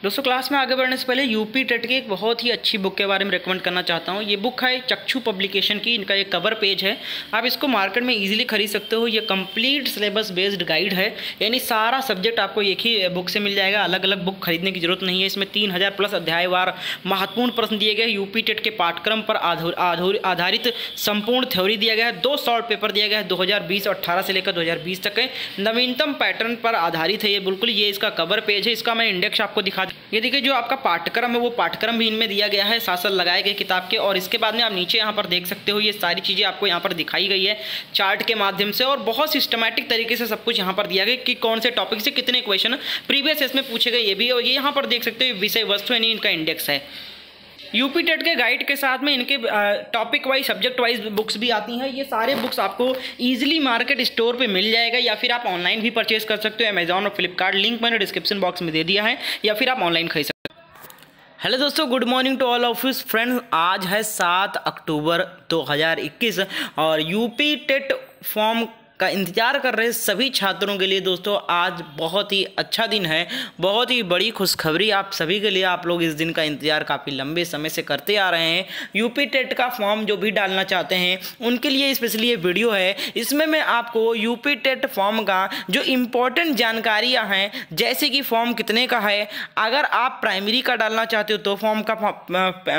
दोस्तों क्लास में आगे बढ़ने से पहले यूपी टेट की एक बहुत ही अच्छी बुक के बारे में रिकमेंड करना चाहता हूँ। ये बुक है चक्षु पब्लिकेशन की, इनका एक कवर पेज है। आप इसको मार्केट में इजीली खरीद सकते हो। ये कंप्लीट सिलेबस बेस्ड गाइड है, यानी सारा सब्जेक्ट आपको एक ही बुक से मिल जाएगा। अलग अलग बुक खरीदने की जरूरत नहीं है। इसमें 3000 प्लस अध्यायवार महत्वपूर्ण प्रश्न दिए गए। यूपी टेट के पाठ्यक्रम पर आधारित संपूर्ण थ्योरी दिया गया है। 2 शॉर्ट पेपर दिया गया है 2020 और 18 से लेकर 2020 तक है। नवीनतम पैटर्न पर आधारित है ये बिल्कुल। ये इसका कवर पेज है। इसका मैं इंडेक्स आपको दिखा, ये देखिए जो आपका पाठ्यक्रम है वो पाठ्यक्रम भी इनमें दिया गया है, साथ लगाए गए किताब के। और इसके बाद में आप नीचे यहाँ पर देख सकते हो ये सारी चीज़ें आपको यहाँ पर दिखाई गई है चार्ट के माध्यम से, और बहुत सिस्टमैटिक तरीके से सब कुछ यहाँ पर दिया गया कि कौन से टॉपिक से कितने क्वेश्चन प्रीवियस इसमें पूछे गए ये भी। और ये यहाँ पर देख सकते हो विषय वस्तु यानी इनका इंडेक्स है। यूपी टेट के गाइड के साथ में इनके topic wise subject wise books भी आती हैं। ये सारे बुक्स आपको इजीली मार्केट स्टोर पे मिल जाएगा, या फिर आप ऑनलाइन भी परचेज कर सकते हो। अमेजॉन और फ्लिपकार्ट, लिंक मैंने डिस्क्रिप्शन बॉक्स में दे दिया है, या फिर आप ऑनलाइन खरीद सकते हो। हेलो दोस्तों, good morning to all of you friends. आज है 7 अक्टूबर 2021 और यूपी टेट फॉर्म का इंतजार कर रहे सभी छात्रों के लिए दोस्तों आज बहुत ही अच्छा दिन है। बहुत ही बड़ी खुशखबरी आप सभी के लिए। आप लोग इस दिन का इंतजार काफ़ी लंबे समय से करते आ रहे हैं। यूपी टेट का फॉर्म जो भी डालना चाहते हैं उनके लिए स्पेशली ये वीडियो है। इसमें मैं आपको यूपी टेट फॉर्म का जो इम्पोर्टेंट जानकारियाँ हैं, जैसे कि फॉर्म कितने का है, अगर आप प्राइमरी का डालना चाहते हो तो फॉर्म का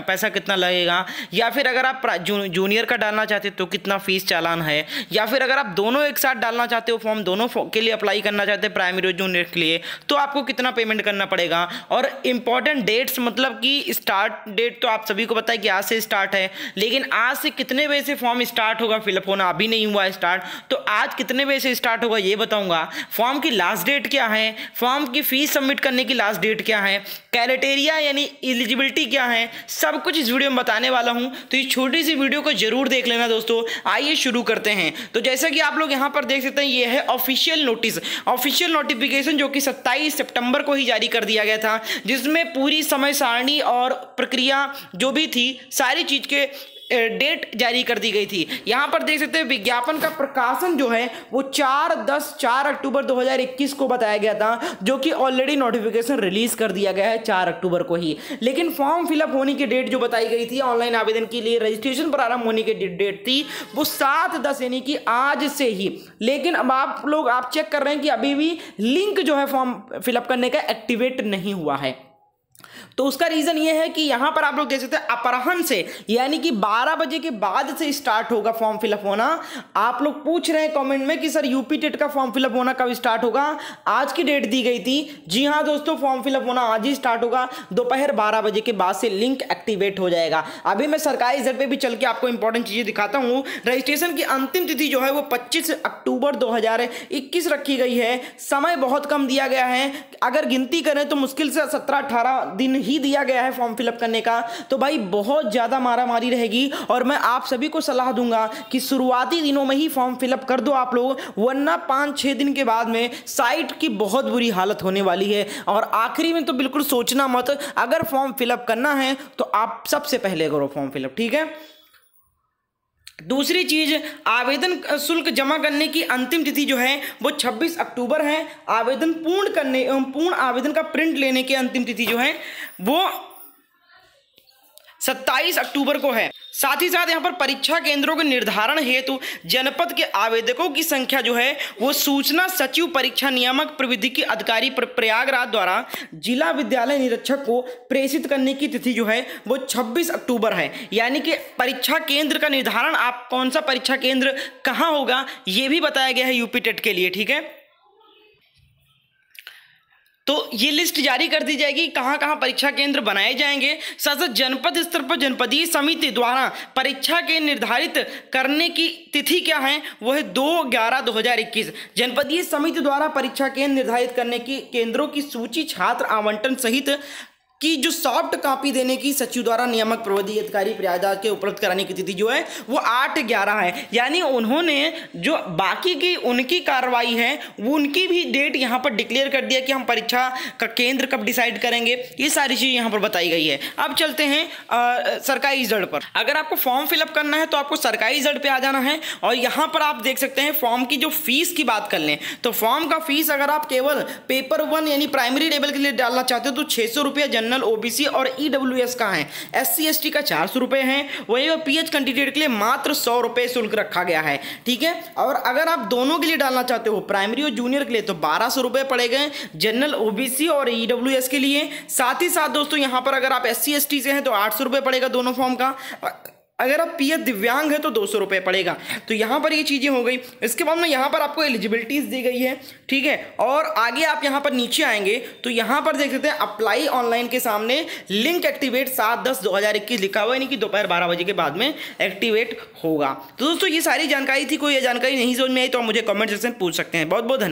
पैसा कितना लगेगा, या फिर अगर आप जूनियर का डालना चाहते हो तो कितना फीस चालान है, या फिर अगर आप दोनों एक साथ डालना चाहते हो फॉर्म, दोनों के लिए अप्लाई करना चाहते हैं प्राइमरी और जूनियर के लिए, तो आपको कितना पेमेंट करना पड़ेगा। और इंपॉर्टेंट डेट्स, मतलब कि स्टार्ट डेट तो आप सभी को पता है कि आज से स्टार्ट है, लेकिन आज से कितने बजे से फॉर्म स्टार्ट होगा फिलअप होना, अभी नहीं हुआ है स्टार्ट, तो आज कितने बजे से स्टार्ट होगा ये बताऊंगा। फॉर्म की लास्ट डेट क्या है, फॉर्म की फीस सबमिट करने की लास्ट डेट क्या है, क्राइटेरिया यानी एलिजिबिलिटी क्या है, सब कुछ इस वीडियो में बताने वाला हूं। तो इस छोटी सी वीडियो को जरूर देख लेना दोस्तों। आइए शुरू करते हैं। तो जैसा कि आप लोग यहां पर देख सकते हैं, ये है ऑफिशियल नोटिस, ऑफिशियल नोटिफिकेशन जो कि 27 सितंबर को ही जारी कर दिया गया था, जिसमें पूरी समय सारणी और प्रक्रिया जो भी थी सारी चीज के डेट जारी कर दी गई थी। यहां पर देख सकते हैं विज्ञापन का प्रकाशन जो है वो 4 अक्टूबर 2021 को बताया गया था, जो कि ऑलरेडी नोटिफिकेशन रिलीज कर दिया गया है 4 अक्टूबर को ही। लेकिन फॉर्म फिलअप होने की डेट जो बताई गई थी ऑनलाइन आवेदन के लिए रजिस्ट्रेशन प्रारंभ होने की डेट थी वो 7/10 यानी कि आज से ही। लेकिन अब आप चेक कर रहे हैं कि अभी भी लिंक जो है फॉर्म फिलअप करने का एक्टिवेट नहीं हुआ है। तो उसका रीजन ये है कि यहां पर आप लोग देख सकते हैं अपराह्न से यानी कि 12 बजे के बाद से स्टार्ट होगा फॉर्म फिलअप होना। आप लोग पूछ रहे हैं कमेंट में कि सर यूपी टेट का फॉर्म फिलअप होना कब स्टार्ट होगा, आज की डेट दी गई थी। जी हां दोस्तों, फॉर्म फिलअप होना आज ही स्टार्ट होगा। दोपहर 12 बजे के बाद से लिंक एक्टिवेट हो जाएगा। अभी मैं सरकारी वेबसाइट पे भी चल के आपको इंपॉर्टेंट चीजें दिखाता हूं। रजिस्ट्रेशन की अंतिम तिथि जो है वो 25 अक्टूबर 2021 रखी गई है। समय बहुत कम दिया गया है, अगर गिनती करें तो मुश्किल से 17-18 दिन ही दिया गया है फॉर्म फिलअप करने का। तो भाई बहुत ज्यादा मारामारी रहेगी, और मैं आप सभी को सलाह दूंगा कि शुरुआती दिनों में ही फॉर्म फिलअप कर दो आप लोग, वरना 5-6 दिन के बाद में साइट की बहुत बुरी हालत होने वाली है। और आखिरी में तो बिल्कुल सोचना मत, अगर फॉर्म फिलअप करना है तो आप सबसे पहले करो फॉर्म फिलअप, ठीक है। दूसरी चीज, आवेदन शुल्क जमा करने की अंतिम तिथि जो है वो 26 अक्टूबर है। आवेदन पूर्ण आवेदन का प्रिंट लेने की अंतिम तिथि जो है वो 27 अक्टूबर को है। साथ ही साथ यहाँ पर परीक्षा केंद्रों के निर्धारण हेतु जनपद के आवेदकों की संख्या जो है वो सूचना सचिव परीक्षा नियामक प्रविधिकी अधिकारी प्रयागराज द्वारा जिला विद्यालय निरीक्षक को प्रेषित करने की तिथि जो है वो 26 अक्टूबर है। यानी कि परीक्षा केंद्र का निर्धारण, आप कौन सा परीक्षा केंद्र कहाँ होगा ये भी बताया गया है यूपी टेट के लिए, ठीक है। तो ये लिस्ट जारी कर दी जाएगी कहां कहां परीक्षा केंद्र बनाए जाएंगे। साथ साथ जनपद स्तर पर जनपदीय समिति द्वारा परीक्षा के निर्धारित करने की तिथि क्या है वो है 2/11/2021। जनपदीय समिति द्वारा परीक्षा केंद्र निर्धारित करने की केंद्रों की सूची छात्र आवंटन सहित कि जो सॉफ्ट कॉपी देने की सचिव द्वारा नियामक प्रविधि अधिकारी प्रयागराज के उपलब्ध कराने की तिथि जो है वो 8/11 है। यानी उन्होंने जो बाकी की उनकी कार्रवाई है वो उनकी भी डेट यहाँ पर डिक्लेयर कर दिया कि हम परीक्षा का केंद्र कब डिसाइड करेंगे, ये सारी चीज़ यहाँ पर बताई गई है। अब चलते हैं सरकारी रिजल्ट पर। अगर आपको फॉर्म फिलअप करना है तो आपको सरकारी रिजल्ट पे आ जाना है और यहाँ पर आप देख सकते हैं फॉर्म की जो फीस की बात कर लें तो फॉर्म का फीस अगर आप केवल पेपर 1 यानी प्राइमरी लेवल के लिए डालना चाहते हो तो 600 रुपये जनरल ओबीसी और ईडब्ल्यूएस का है। SC ST का 400 रुपये है। वही और PH कैंडिडेट के लिए मात्र 100 रुपये शुल्क रखा गया है, ठीक है। और अगर आप दोनों के लिए डालना चाहते हो प्राइमरी और जूनियर के लिए तो 1200 रुपये पड़ेगा जनरल ओबीसी और ईडब्ल्यूएस के लिए। साथ ही साथ दोस्तों यहाँ पर अगर आप SC ST से हैं तो 800 रुपये पड़ेगा दोनों फॉर्म का। अगर आप PH दिव्यांग है तो 200 रुपये पड़ेगा। तो यहाँ पर ये चीज़ें हो गई। इसके बाद में यहाँ पर आपको एलिजिबिलिटीज़ दी गई है, ठीक है। और आगे आप यहाँ पर नीचे आएंगे तो यहाँ पर देख सकते हैं अप्लाई ऑनलाइन के सामने लिंक एक्टिवेट 7/10/2021 लिखा हुआ है, यानी कि दोपहर 12 बजे के बाद में एक्टिवेट होगा। तो दोस्तों ये सारी जानकारी थी। कोई ये जानकारी नहीं समझ में आई तो आप मुझे कमेंट सेक्शन में पूछ सकते हैं। बहुत बहुत धन्यवाद।